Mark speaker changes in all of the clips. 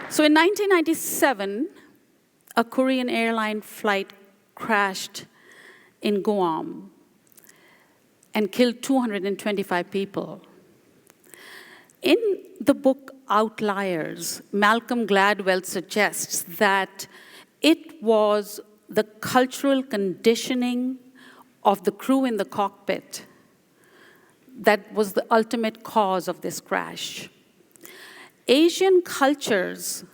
Speaker 1: So in 1997, a Korean airline flight crashed in Guam and killed 225 people. In the book Outliers, Malcolm Gladwell suggests that it was the cultural conditioning of the crew in the cockpit that was the ultimate cause of this crash. Asian cultures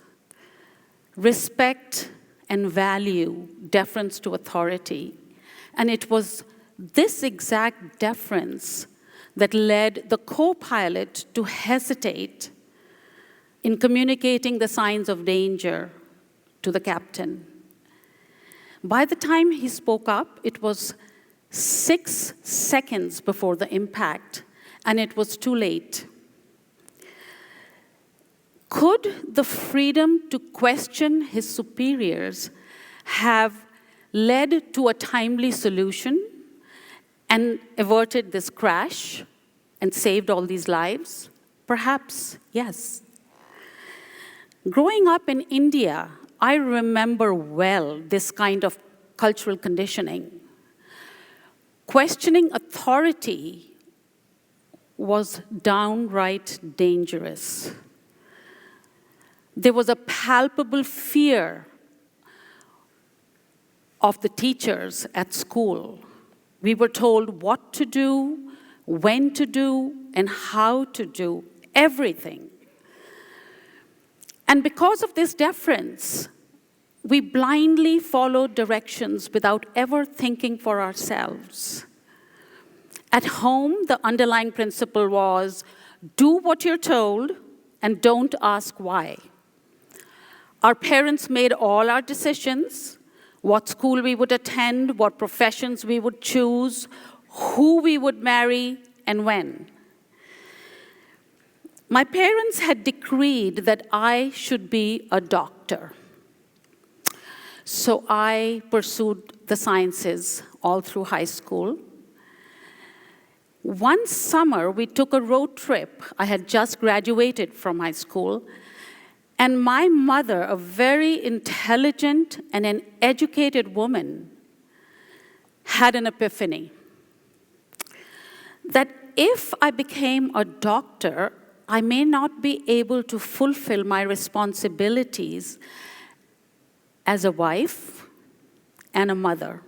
Speaker 1: respect and value deference to authority, and it was this exact deference that led the co-pilot to hesitate in communicating the signs of danger to the captain. By the time he spoke up, it was 6 seconds before the impact, and it was too late. Could the freedom to question his superiors have led to a timely solution and averted this crash and saved all these lives? Perhaps, yes. Growing up in India, I remember well this kind of cultural conditioning. Questioning authority was downright dangerous. There was a palpable fear of the teachers at school. We were told what to do, when to do, and how to do everything. And because of this deference, we blindly followed directions without ever thinking for ourselves. At home, the underlying principle was, do what you're told and don't ask why. Our parents made all our decisions, what school we would attend, what professions we would choose, who we would marry, and when. My parents had decreed that I should be a doctor. So I pursued the sciences all through high school. One summer, we took a road trip. I had just graduated from high school. And my mother, a very intelligent and an educated woman, had an epiphany that if I became a doctor, I may not be able to fulfill my responsibilities as a wife and a mother.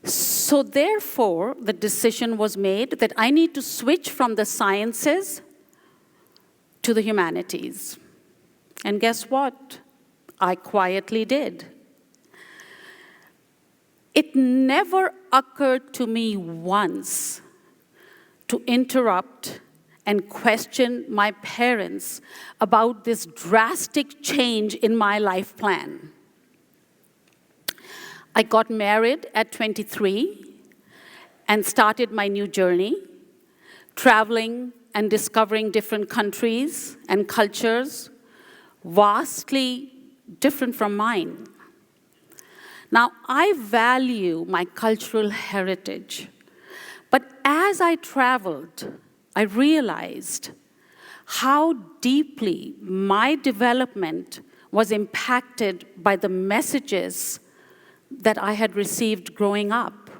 Speaker 1: So therefore, the decision was made that I need to switch from the sciences to the humanities. And guess what? I quietly did. It never occurred to me once to interrupt and question my parents about this drastic change in my life plan. I got married at 23 and started my new journey, traveling and discovering different countries and cultures, vastly different from mine. Now, I value my cultural heritage, but as I traveled, I realized how deeply my development was impacted by the messages that I had received growing up.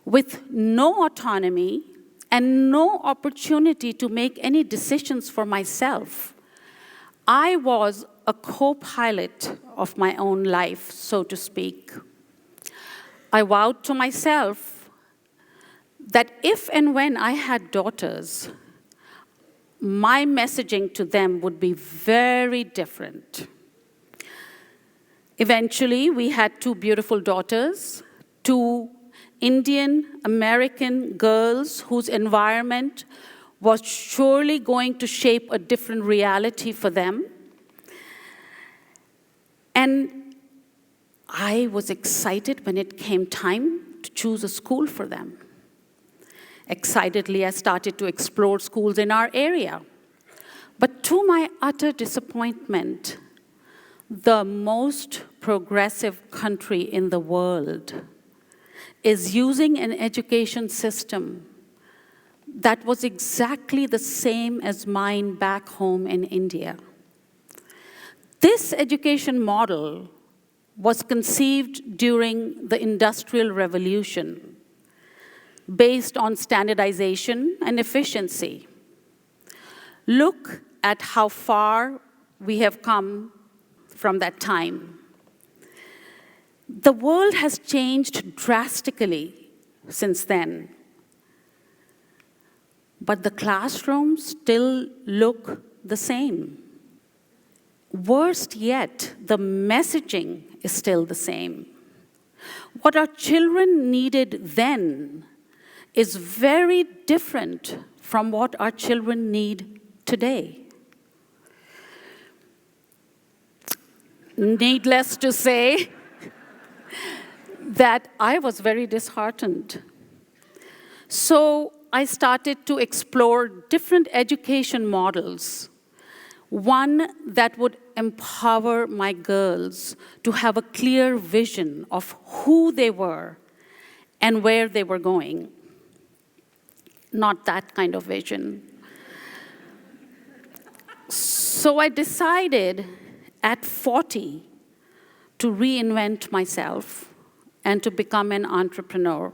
Speaker 1: With no autonomy and no opportunity to make any decisions for myself, I was a co-pilot of my own life, so to speak. I vowed to myself that if and when I had daughters, my messaging to them would be very different. Eventually, we had 2 beautiful daughters, 2 Indian American girls whose environment was surely going to shape a different reality for them. And I was excited when it came time to choose a school for them. Excitedly, I started to explore schools in our area. But to my utter disappointment, the most progressive country in the world is using an education system that was exactly the same as mine back home in India. This education model was conceived during the Industrial Revolution, based on standardization and efficiency. Look at how far we have come from that time. The world has changed drastically since then, but the classrooms still look the same. Worst yet, the messaging is still the same. What our children needed then is very different from what our children need today. Needless to say that I was very disheartened. So I started to explore different education models, one that would empower my girls to have a clear vision of who they were and where they were going. Not that kind of vision. So I decided at 40 to reinvent myself and to become an entrepreneur.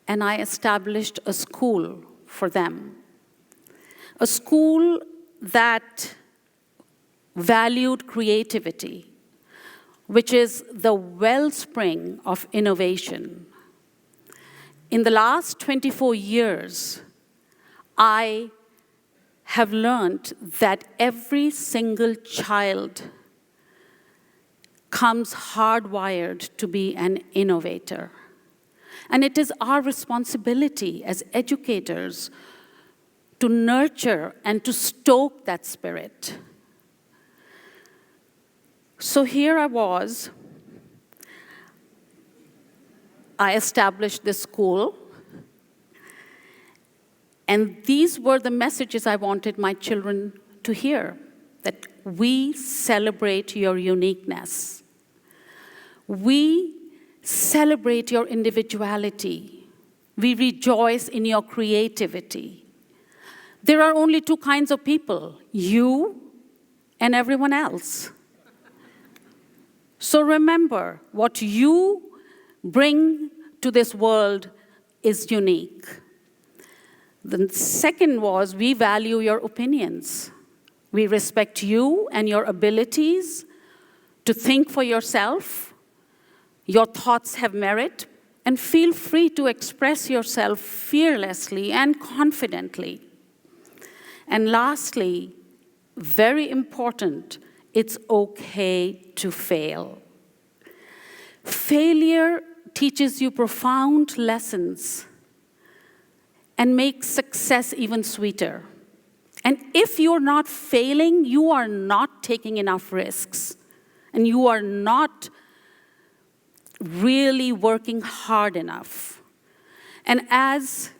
Speaker 1: And I established a school for them. A school that valued creativity, which is the wellspring of innovation. In the last 24 years, I have learned that every single child comes hardwired to be an innovator. And it is our responsibility as educators to nurture and to stoke that spirit. So here I was. I established this school. And these were the messages I wanted my children to hear, that we celebrate your uniqueness. We celebrate your individuality. We rejoice in your creativity. There are only two kinds of people, you and everyone else. So remember, what you bring to this world is unique. The second was, we value your opinions. We respect you and your abilities to think for yourself. Your thoughts have merit, and feel free to express yourself fearlessly and confidently. And lastly, very important, it's okay to fail. Failure teaches you profound lessons and makes success even sweeter. And if you're not failing, you are not taking enough risks, and you are not really working hard enough. And as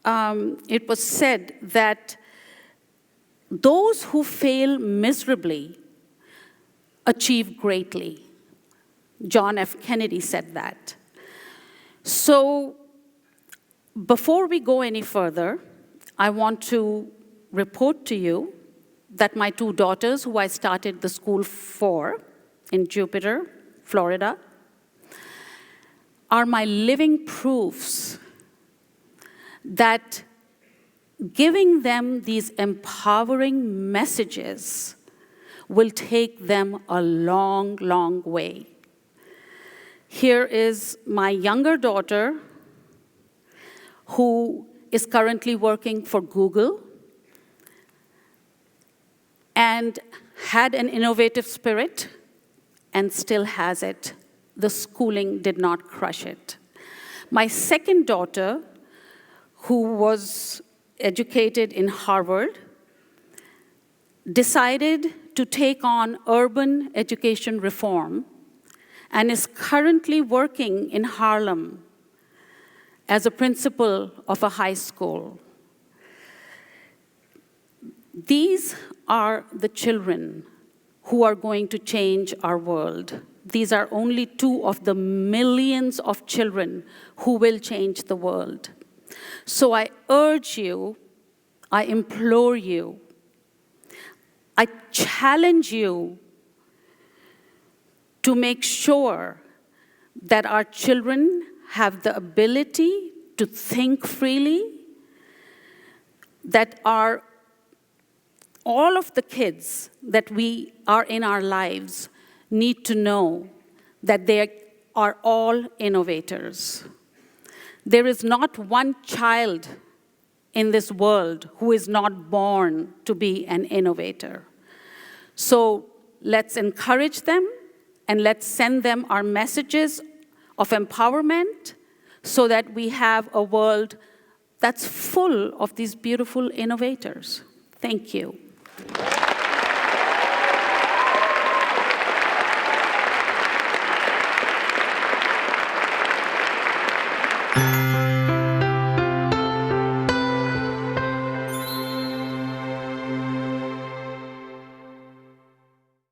Speaker 1: it was said, that those who fail miserably achieve greatly. John F. Kennedy said that. So before we go any further, I want to report to you that my two daughters, who I started the school for in Jupiter, Florida, are my living proofs that giving them these empowering messages will take them a long, long way. Here is my younger daughter, who is currently working for Google and had an innovative spirit and still has it. The schooling did not crush it. My second daughter, who was educated in Harvard, decided to take on urban education reform and is currently working in Harlem as a principal of a high school. These are the children who are going to change our world. These are only two of the millions of children who will change the world. So I urge you, I implore you, I challenge you to make sure that our children have the ability to think freely, that all of the kids that we are in our lives need to know that they are all innovators. There is not one child in this world who is not born to be an innovator. So let's encourage them and let's send them our messages of empowerment so that we have a world that's full of these beautiful innovators. Thank you.